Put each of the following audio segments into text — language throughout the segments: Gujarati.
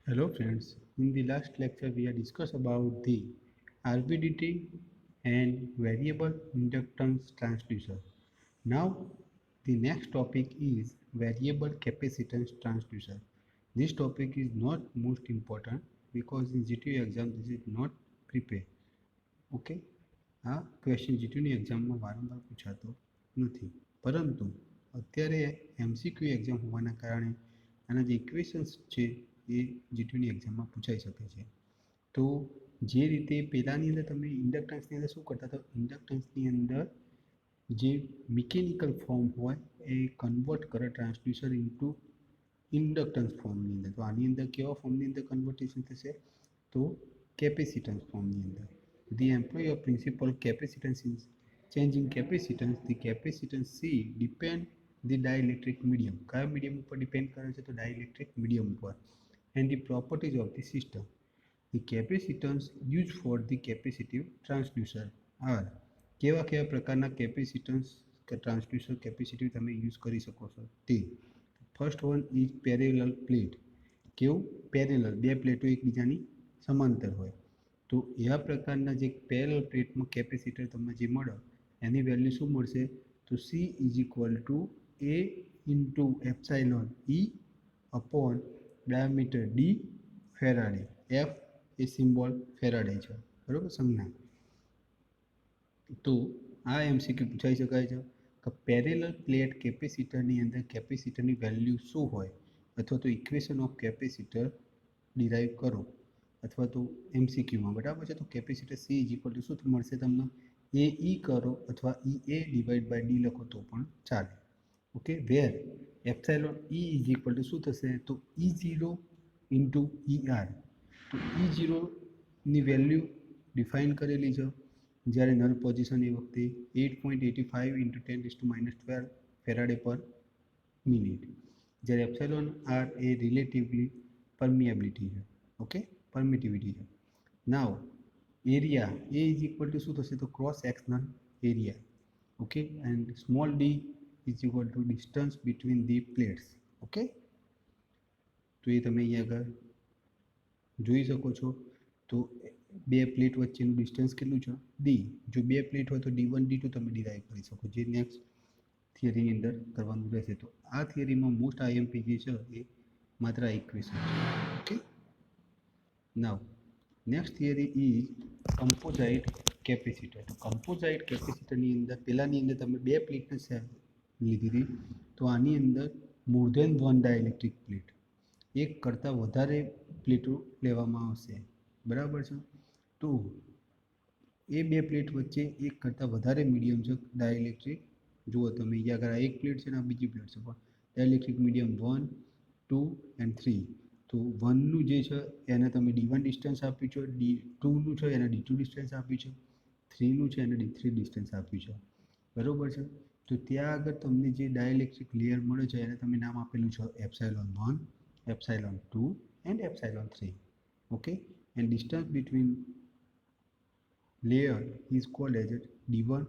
Hello friends, in the last lecture we have discussed about the RVDT and variable inductance transducer. Now the next topic is variable capacitance transducer. This topic is not most important because in GTU exam this is not prepared. Okay આ ક્વેશ્ચન જીટીયુની એક્ઝામમાં વારંવાર પૂછાતો નથી, પરંતુ અત્યારે એમસીક્યુ એક્ઝામ હોવાના કારણે આના જે ઇક્વેશન્સ છે એ જીટીયુની એક્ઝામમાં પૂછાઈ શકે છે. તો જે રીતે પહેલાંની અંદર તમે ઇન્ડક્ટન્સની અંદર શું કરતા હતા, ઇન્ડક્ટન્સની અંદર જે મિકેનિકલ ફોર્મ હોય એ કન્વર્ટ કરે ટ્રાન્સડ્યુસર ઇન્ટુ ઇન્ડક્ટન્સ ફોર્મની અંદર. તો આની અંદર કેવા ફોર્મની અંદર કન્વર્ટેશન થશે, તો કેપેસિટન્સ ફોર્મની અંદર. The employee of principal capacitance is changing capacitance. The capacitance C depend the dielectric medium. કયા મીડિયમ ઉપર ડિપેન્ડ કરે છે, તો ડાઇલેક્ટ્રિક મીડિયમ ઉપર. And the properties of the system. The capacitance used for the capacitive transducer are કેવા પ્રકારના કેપેસિટન્સ ટ્રાન્સડ્યુસર કેપેસિટિવ તમે યુઝ કરી શકો છો તે. First one is parallel plate. કેવું પેરેલલ, બે પ્લેટો એકબીજાની સમાંતર હોય. તો એવા પ્રકારના જે પેરેલલ પ્લેટમાં કેપેસિટર તમને જે મળે એની વેલ્યુ શું મળશે, તો C is equal to A into epsilon E upon diameter D farad. F એ સિમ્બોલ ફેરાડે છે, બરાબર, સંજ્ઞા. તો આ એમસીક્યુ પૂછાઈ શકાય છે કે પેરેલલ પ્લેટ કેપેસિટરની અંદર કેપેસિટરની વેલ્યુ શું હોય, અથવા તો ઇક્વેશન ઓફ કેપેસિટર ડિરાઈવ કરો, અથવા તો એમસીક્યુમાં, બરાબર છે. તો capacitor C is equal to શું મળશે તમને, એ ઈ કરો અથવા E A divide by D લખો તો પણ ચાલે. Okay, where epsilon E is equal to શું થશે, તો E zero into E R. તો ઈ ઝીરોની વેલ્યુ ડિફાઇન કરેલી છે જ્યારે નલ પોઝિશન એ વખતે 8.85 ઇન્ટુ 10⁻12 ફેરાડે પર મિનિટ. જ્યારે એપ્સાઇલોન આર એ રિલેટિવલી પરમિએબિલિટી છે, ઓકે, પરમિટિવિટી છે. Now area A is equal to શું થશે, તો cross sectional area, okay, and small d is equal to distance between the plates. Okay, તો એ તમે અહીંયા આગળ જોઈ શકો છો. તો બે પ્લેટ વચ્ચેનું ડિસ્ટન્સ કેટલું છે, ડી. જો બે પ્લેટ હોય તો D1 D2 તમે ડિરાઈવ કરી શકો, જે નેક્સ્ટ થિયરીની અંદર કરવાનું રહેશે. તો આ થિયરીમાં મોસ્ટ આઈએમપી જે છે એ માત્ર આ ઇક્વેશન છે. Okay, now next theory is composite capacitor. તો કમ્પોઝાઇટ કેપેસિટરની અંદર પહેલાંની અંદર તમે બે પ્લેટને લીધી હતી, તો આની અંદર more than one dielectric plate, એક કરતાં વધારે પ્લેટો લેવામાં આવશે, બરાબર છે. તો એ બે પ્લેટ વચ્ચે એક કરતાં વધારે મીડિયમ છે ડાયલેક્ટ્રિક. જુઓ તમે અહીંયા આગળ એક પ્લેટ છે ને આ બીજી પ્લેટ છે, પણ ડાયલેક્ટ્રિક મીડિયમ 1, 2 એન્ડ 3. તો 1નું જે છે એને તમે D1 ડિસ્ટન્સ આપ્યું છે, D2નું છે એને D2 ડિસ્ટન્સ આપ્યું છે, 3નું છે એને D3 ડિસ્ટન્સ આપ્યું છે, બરાબર છે. તો ત્યાં આગળ તમને જે ડાયલેક્ટ્રિક લેયર મળે છે એને તમે નામ આપેલું છે epsilon 1, epsilon 2 and epsilon 3. Okay, and distance between layer is called as D1,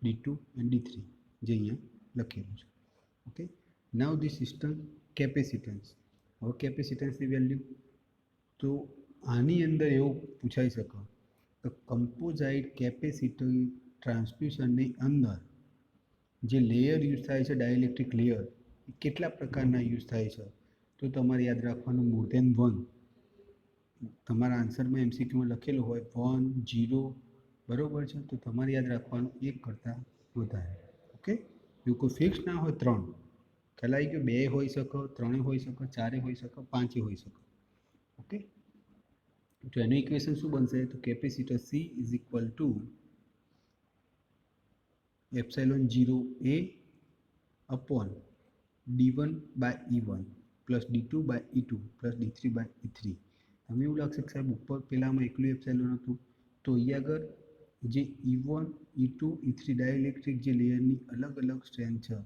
D2 and D3, જે અહીંયા લખેલું છે. Okay, now the system capacitance. હવે કેપેસિટન્સની વેલ્યુ, તો આની અંદર એવું પૂછાઈ શકે કે કમ્પોઝાઇટ કેપેસિટર ટ્રાન્સડ્યુસરની અંદર જે લેયર યુઝ થાય છે ડાયલેક્ટ્રિક લેયર એ કેટલા પ્રકારના યુઝ થાય છે, તો તમારે યાદ રાખવાનું મોર ધેન 1. તમારા આન્સરમાં એમસીક્યુમાં લખેલું હોય 1, 0, બરાબર છે. તો તમારે યાદ રાખવાનું એક કરતાં વધારે. ઓકે, એવું કોઈ ફિક્સ ના હોય, 3 ખ્યાલ આવી ગયો, 2 હોઈ શકે, 3 હોઈ શકે, 4 હોઈ શકે, 5 હોઈ શકે. ઓકે, તો એનું ઇક્વેશન શું બનશે, તો capacitor C is equal to epsilon 0 A upon D1 by E1 plus D2 by E2 plus D3 by E3. તમે એવું લાગશે કે સાહેબ ઉપર પહેલાંમાં એકલું એપ્સાઇલોન હતું, તો અહીંયા આગળ જે E1, E2, E3 ડાયલેક્ટ્રિક જે લેયરની અલગ અલગ સ્ટ્રેન્થ છે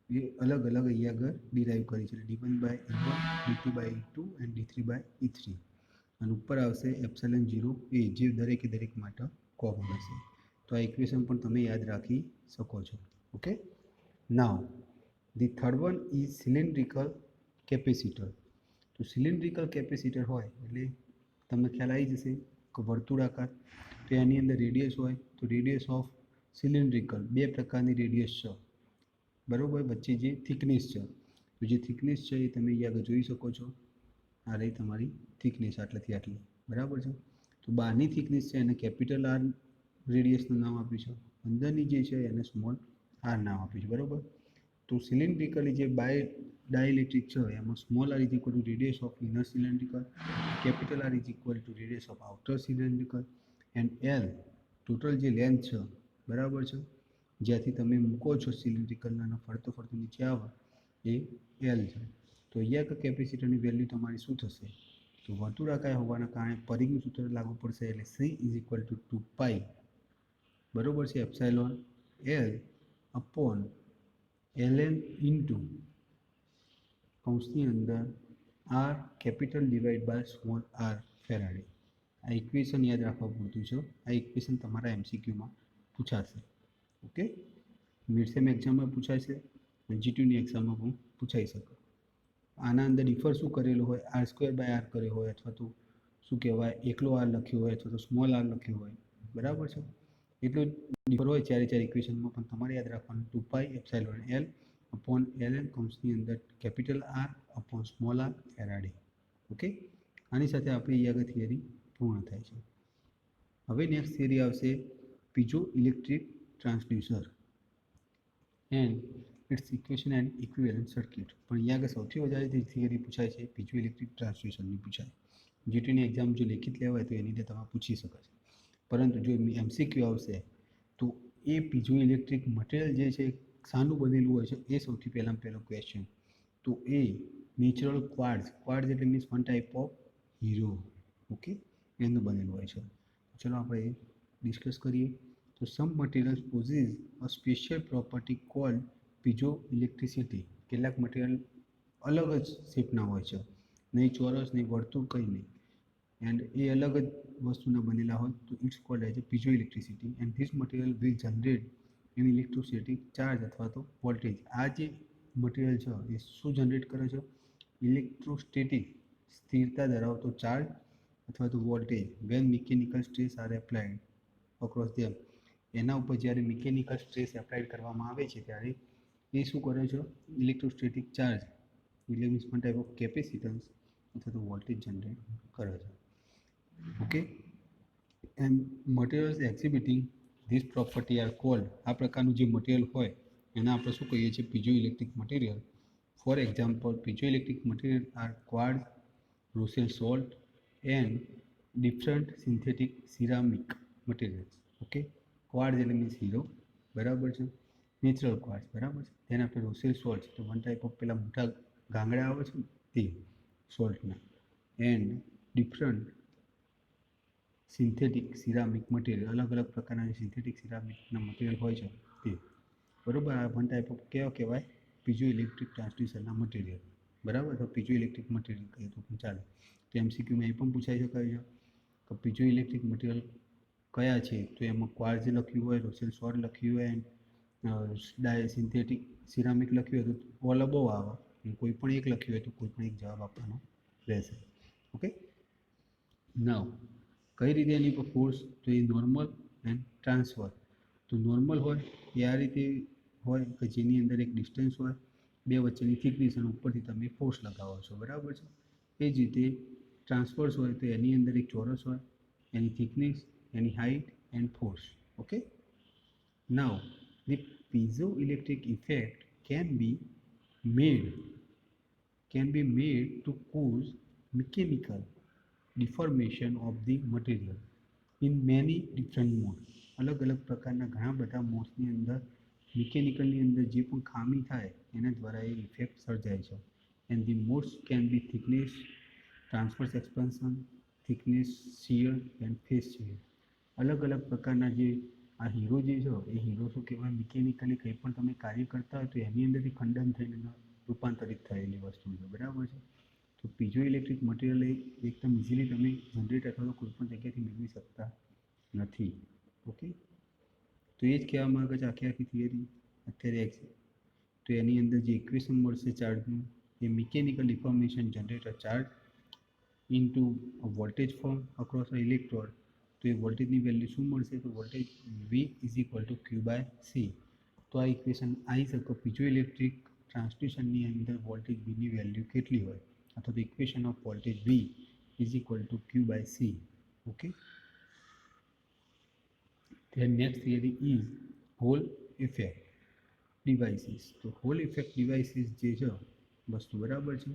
એ અલગ અલગ અહીંયા આગળ ડિરાઈવ કરી છે, D1 by E1, D2 by E2 and D3 by E3. અને ઉપર આવશે એપ્સાઇલોન 0 એ, જે દરેકે દરેક માટે કોમન હશે. તો આ ઇક્વેશન પણ તમે યાદ રાખી શકો છો. Okay, now the third one is cylindrical capacitor. તો તો સિલિન્ડ્રિકલ કેપેસિટર હોય એટલે તમને ખ્યાલ આવી જશે કે વર્તુળાકાર, તો એની અંદર રેડિયસ હોય તો રેડિયસ ઓફ સિલિન્ડ્રિકલ બે પ્રકારની રેડિયસ છે, બરાબર. વચ્ચે જે થિકનેસ છે, તો જે થિકનેસ છે એ તમે અહીંયા આગળ જોઈ શકો છો. આ રહી તમારી થિકનેસ, આટલાથી આટલી, બરાબર છે. તો બહારની થિકનેસ છે એને કેપિટલ આર રેડિયસનું નામ આપ્યું છે, અંદરની જે છે એને સ્મોલ આર નામ આપ્યું છે, બરાબર. તો સિલિન્ડ્રિકલી જે ડાઇલેક્ટ્રિક છે એમાં small R is equal to radius of inner cylindrical, capital R is equal to radius of outer cylindrical, and L total જે લેન્થ છે, બરાબર છે, જ્યાંથી તમે મૂકો છો સિલિન્ડ્રિકલના ફરતો ફરતો નીચે આવે એ એલ છે. તો અહીંયા કે કેપેસિટરની વેલ્યુ તમારી શું થશે, તો વર્તુળાકાર હોવાના કારણે પરિઘનું સૂત્ર લાગુ પડશે, એટલે સી ઇઝ ઇક્વલ ટુ 2π, બરાબર છે, epsilon L upon ln into કૌંસની અંદર R capital divide by small R farad. આ ઇક્વેશન યાદ રાખવા પૂરતું છે. આ ઇક્વેશન તમારા MCQમાં પૂછાશે. ઓકે, મિડસેમ એક્ઝામમાં પૂછાય છે, G2ની એક્ઝામમાં પણ પૂછાઈ શકે. આના અંદર ડિફર શું કરેલું હોય, r² કર્યો હોય, અથવા તો શું કહેવાય એકલો આર લખ્યો હોય, અથવા તો સ્મોલ આર લખ્યો હોય, બરાબર છે. એટલું ડિફર હોય ચારે ઇક્વેશનમાં, પણ તમારે યાદ રાખવાનું 2π એપ્સાઇલોન એલ અપોન ln કૌંસની અંદર capital R upon small R farad. Okay, આની સાથે આપણી અહીં આગળ થિયરી પૂર્ણ થાય છે. હવે નેક્સ્ટ થિયરી આવશે piezo electric transducer and its equation and equivalent circuit. પણ અહીંયા આગળ સૌથી વધારે જે થિયરી પૂછાય છે પીઝો ઇલેક્ટ્રિક ટ્રાન્સડ્યુસરની પૂછાય. જીટીની એક્ઝામ જો લેખિત લેવાય તો એની અંદર તમે પૂછી શકો છો, પરંતુ જો MCQ આવશે તો એ પીઝો ઇલેક્ટ્રિક મટીરિયલ જે છે શાનું બનેલું હોય છે એ સૌથી પહેલો ક્વેશ્ચન. તો એ નેચરલ ક્વાર્ટ્ઝ એટલે મીન્સ વન ટાઈપ ઓફ હીરો, ઓકે, એનું બનેલું હોય છે. ચલો આપણે ડિસ્કસ કરીએ. તો some materials possess a special property called piezoelectricity. કેટલાક મટીરિયલ અલગ જ શેપના હોય છે, નહીં ચોરસ નહીં વર્તુળ કંઈ નહીં, એન્ડ એ અલગ જ વસ્તુના બનેલા હોય, તો it's called as a piezo electricity and this material will generate an electrostatic charge અથવા તો વોલ્ટેજ. આ જે મટીરિયલ છે એ શું જનરેટ કરે છે, ઇલેક્ટ્રોસ્ટેટિક સ્થિરતા ધરાવતો ચાર્જ અથવા તો voltage when mechanical stress are applied across them. એના ઉપર જ્યારે મિકેનિકલ સ્ટ્રેસ એપ્લાઇડ કરવામાં આવે છે ત્યારે એ શું કરે છે, ઇલેક્ટ્રોસ્ટેટિક ચાર્જ એટલે means one type of capacitance અથવા તો વોલ્ટેજ જનરેટ કરે છે. Okay, and materials exhibiting this property are called. આ પ્રકારનું જે મટીરિયલ હોય એના આપણે શું કહીએ છીએ, piezoelectric material. For example, piezoelectric material are quartz, Rochelle salt and different synthetic ceramic materials. Okay, quartz એટલે મીન્સ હીરો, બરાબર છે, નેચરલ ક્વાર્ટ્ઝ, બરાબર છે. તેના આપણે રોસેલ સોલ્ટ, તો વન ટાઈપ ઓફ પેલા મોટા ગાંગડા આવે છે ને તે સોલ્ટના, and different synthetic ceramic material, અલગ અલગ પ્રકારના જે સિન્થેટિક સિરામિકના મટીરિયલ હોય છે તે, બરાબર. આ વન ટાઈપ ઓફ કેવા કહેવાય, પીઝો ઇલેક્ટ્રિક ટ્રાન્સડ્યુસરના મટીરિયલ, બરાબર. તો પીઝો ઇલેક્ટ્રિક મટીરિયલ કહીએ તો પણ ચાલે. તો MCQમાં એ પણ પૂછાઈ શકાય છે કે પીઝો ઇલેક્ટ્રિક મટીરિયલ કયા છે, તો એમાં ક્વાર્ટ્ઝ લખ્યું હોય, રોસેલ સોલ્ટ લખ્યું હોય, એન્ડ સિન્થેટિક સિરામિક લખ્યું હોય તો ઓલ અબવ આવે, અને કોઈ પણ એક લખ્યું હોય તો કોઈ પણ એક જવાબ આપવાનો રહેશે. ઓકે, નાવ કઈ રીતે એની પર ફોર્સ, તો એ નોર્મલ એન્ડ ટ્રાન્સફર. તો નોર્મલ હોય એ આ રીતે હોય કે જેની અંદર એક ડિસ્ટન્સ હોય, બે વચ્ચેની થિકનેસ, અને ઉપરથી તમે ફોર્સ લગાવો છો, બરાબર છે. એ જ રીતે ટ્રાન્સફર્સ હોય તો એની અંદર એક ચોરસ હોય, એની થિકનેસ, એની height and force. Okay, now the piezoelectric effect can be made to cause mechanical deformation of the material in many different modes. અલગ અલગ પ્રકારના ઘણા બધા મોડ્સની અંદર મિકેનિકલની અંદર જે પણ ખામી થાય એના દ્વારા એ ઇફેક્ટ સર્જાય છે. And the modes can be thickness, transverse expansion, thickness, shear and face shear. અલગ અલગ પ્રકારના જે આ હીરો જે છે એ હીરો શું કહેવાય, મિકેનિકલી કંઈ પણ તમે કાર્ય કરતા હોય તો એની અંદરથી ખંડન થઈને રૂપાંતરિત થયેલી વસ્તુ છે, બરાબર છે. તો પીઝો ઇલેક્ટ્રિક મટીરિયલ એકદમ ઇઝીલી તમે જનરેટ અથવા તો કોઈ પણ જગ્યાએથી મેળવી શકતા નથી. ઓકે, તો એ જ કહેવામાં આવે છે આખી થિયરી અત્યારે તો એની અંદર જે ઇક્વેશન મળશે ચાર્જનું A mechanical deformation generates a charge into a voltage form across an electrode. તો એ વોલ્ટેજની વેલ્યુ શું મળશે? તો voltage V is equal to Q by C. તો આ ઇક્વેશન આવી શકે બીજો ઇલેક્ટ્રિક ટ્રાન્સડ્યુસરની અંદર વોલ્ટેજ Vની વેલ્યુ કેટલી હોય, અથવા તો equation of voltage V is equal to Q by C. Okay. Then next theory is Hall effect devices. તો હોલ ઇફેક્ટ ડિવાઇસીસ જે છે વસ્તુ બરાબર છે.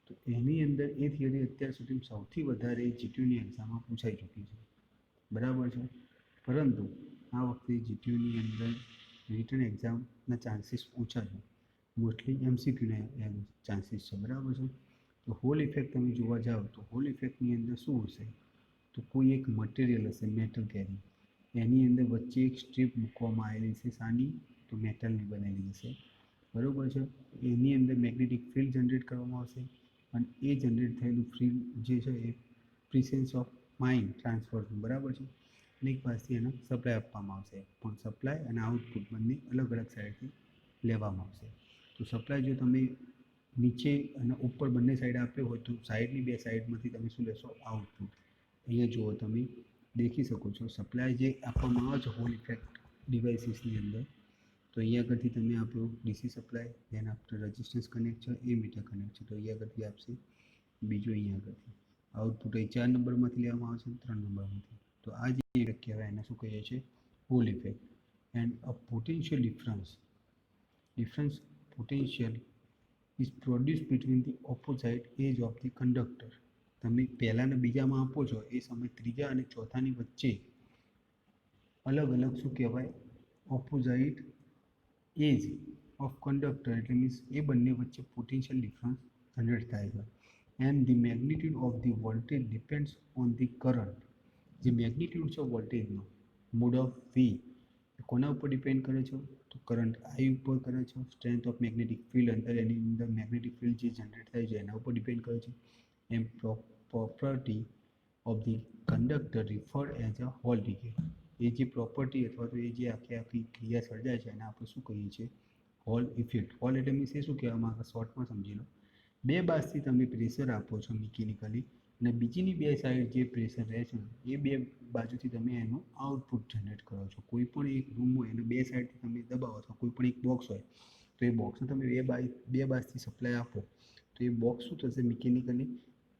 તો એની અંદર એ થિયરી અત્યાર સુધી સૌથી વધારે જીટીયુની એક્ઝામમાં પૂછાઈ ચૂકી છે, બરાબર છે. પરંતુ આ વખતે જીટીયુની અંદર રિટન એક્ઝામના ચાન્સીસ ઓછા છે, મોસ્ટલી એમસીક્યુના ચાન્સીસ છે, બરાબર છે. તો હોલ ઇફેક્ટ તમે જોવા જાઓ તો હોલ ઇફેક્ટની અંદર શું હશે? તો કોઈ એક મટીરિયલ હશે, મેટલ કેરી, એની અંદર વચ્ચે એક સ્ટ્રીપ મૂકવામાં આવેલી છે, સાની? તો મેટલની બનેલી હશે, બરાબર છે. એની અંદર મેગ્નેટિક ફિલ્ડ જનરેટ કરવામાં આવશે અને એ જનરેટ થયેલું ફિલ્ડ જે છે એ પ્રિસેન્સ ઓફ માઇન્ડ ટ્રાન્સફરનું, બરાબર છે. અને એક પાસેથી એને સપ્લાય આપવામાં આવશે, પણ સપ્લાય અને આઉટપુટ બંને અલગ અલગ સાઈડથી લેવામાં આવશે. તો સપ્લાય જો તમે નીચે અને ઉપર બંને સાઈડ આપ્યો હોય તો સાઈડની બે સાઈડમાંથી તમે શું લેશો? આઉટપુટ. અહીંયા જુઓ તમે દેખી શકો છો સપ્લાય જે આપવામાં આવે છે હોલ ઇફેક્ટ ડિવાઇસીસની અંદર. તો અહીંયા આગળથી તમે આપણો DC supply, than after resistance connect છે, એ મીટર કનેક્ટ છે, તો અહીંયા આગળથી આપશે. બીજો અહીંયા આગળથી આઉટપુટ એ 4 નંબરમાંથી લેવામાં આવશે, 3 નંબરમાંથી. તો આ જે ઇફેક્ટ કહેવાય એને શું કહીએ છીએ? Hall effect. And a potential difference potential is produce between the opposite edge of the conductor. તમે પહેલાંના બીજામાં આપો છો એ સમય ત્રીજા અને ચોથાની વચ્ચે અલગ અલગ શું કહેવાય? ઓપોઝાઇટ એજ ઓફ કંડક્ટર, એટલે મીન્સ એ બંને વચ્ચે પોટેન્શિયલ ડિફરન્સ જનરેટ થાય છે. And the magnitude of the voltage depends on the current. જે મેગ્નિટ્યુડ છે વોલ્ટેજનો, મોડ ઓફ વી, કોના ઉપર ડિપેન્ડ કરે છે? તો કરંટ આઈ ઉપર કરે છે. સ્ટ્રેન્થ ઓફ મેગ્નેટિક ફિલ્ડ અંદર એની અંદર મેગ્નેટિક ફિલ્ડ જે જનરેટ થાય છે એના ઉપર ડિપેન્ડ કરે છે. એમ property of the conductor referred as a Hall decay. એ જે પ્રોપર્ટી અથવા તો એ જે આખી ક્રિયા સર્જાય છે એને આપણે શું કહીએ છીએ? Hall effect. હોલ એટલે મીન્સ એ શું કહેવામાં આવે? શોર્ટમાં સમજી લો, બે બાજુથી તમે પ્રેશર આપો છો મિકેનિકલી, અને બીજીની બે સાઈડ જે પ્રેશર રહે છે એ બે બાજુથી તમે એનું આઉટપુટ જનરેટ કરો છો. કોઈ પણ એક રૂમ હોય એને બે સાઈડથી તમે દબાવો છો, કોઈ પણ એક બોક્સ હોય તો એ બોક્સને તમે બે બાજુથી સપ્લાય આપો તો એ બોક્સ શું થશે? મિકેનિકલી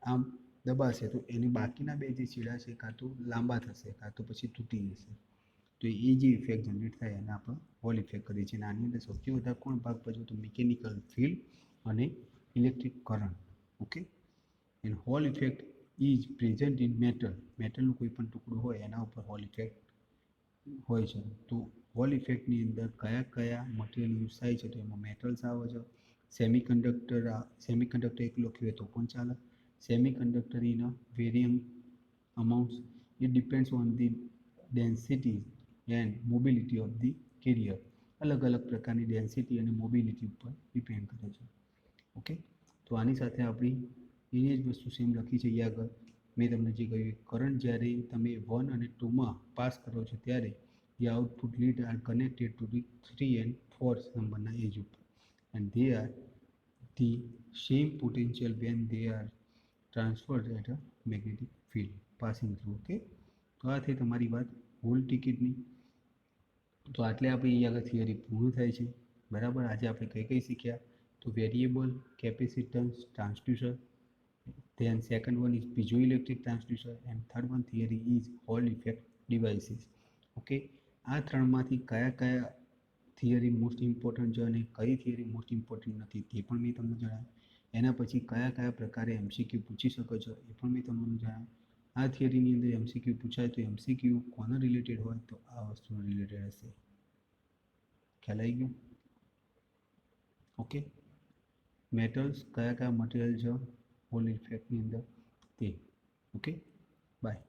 આમ દબાશે તો એની બાકીના બે જે છેડા છે કાં તો લાંબા થશે કાં તો પછી તૂટી જશે. તો એ જે ઇફેક્ટ જનરેટ થાય એને આપણે હોલ ઇફેક્ટ કરીએ છીએ. અને આની અંદર સૌથી વધારે કોણ ભાગ ભજવે? તો મિકેનિકલ ફિલ્ડ અને electric current. Okay. And Hall effect is present in મેટલનું કોઈ પણ ટુકડો હોય એના ઉપર હોલ ઇફેક્ટ હોય છે. તો હોલ ઇફેક્ટની અંદર કયા કયા મટીરિયલ યુઝ થાય છે? તો એમાં મેટલ્સ આવે છે, સેમિકન્ડક્ટર એકલો લખ્યું તો પણ ચાલે. Semiconductor in a varying amounts, it depends on the density and mobility of the carrier. અલગ અલગ પ્રકારની ડેન્સિટી અને મોબિલિટી ઉપર ડિપેન્ડ કરે છે. ઓકે. તો આની સાથે આપણી એની જ વસ્તુ સેમ લખી છે અહીંયા આગળ. મેં તમને જે કહ્યું, કરંટ જ્યારે તમે 1 અને 2માં પાસ કરો છો ત્યારે the output lead are connected to the 3 and 4 નંબરના એજ ઉપર, and they are the same potential when they are transferred at a magnetic field passing through. Okay. તો આ થઈ તમારી વાત હોલ ટિકિટની. તો આટલે આપણે અહીંયા આગળ થિયરી પૂર્ણ થાય છે, બરાબર. આજે આપણે કઈ કઈ શીખ્યા? તો variable, capacitance, transducer. Then second one is piezoelectric transducer and third one theory is Hall effect devices. Okay. આ ત્રણમાંથી કયા કયા થિયરી મોસ્ટ ઇમ્પોર્ટન્ટ છે અને કઈ થિયરી મોસ્ટ ઇમ્પોર્ટન્ટ નથી તે પણ મેં તમને જણાવ્યું. એના પછી કયા કયા પ્રકારે એમસીક્યુ પૂછી શકો છો એ પણ મેં તમને જણાવ્યું. આ થિયરીની અંદર એમસીક્યુ પૂછાય તો એમસીક્યુ કોના રિલેટેડ હોય? તો આ વસ્તુનો રિલેટેડ હશે. ખ્યાલ આવી ગયો? ઓકે. મેટલ્સ કયા કયા મટીરિયલ છે હોલ ઇફેક્ટની અંદર તે. ઓકે. બાય.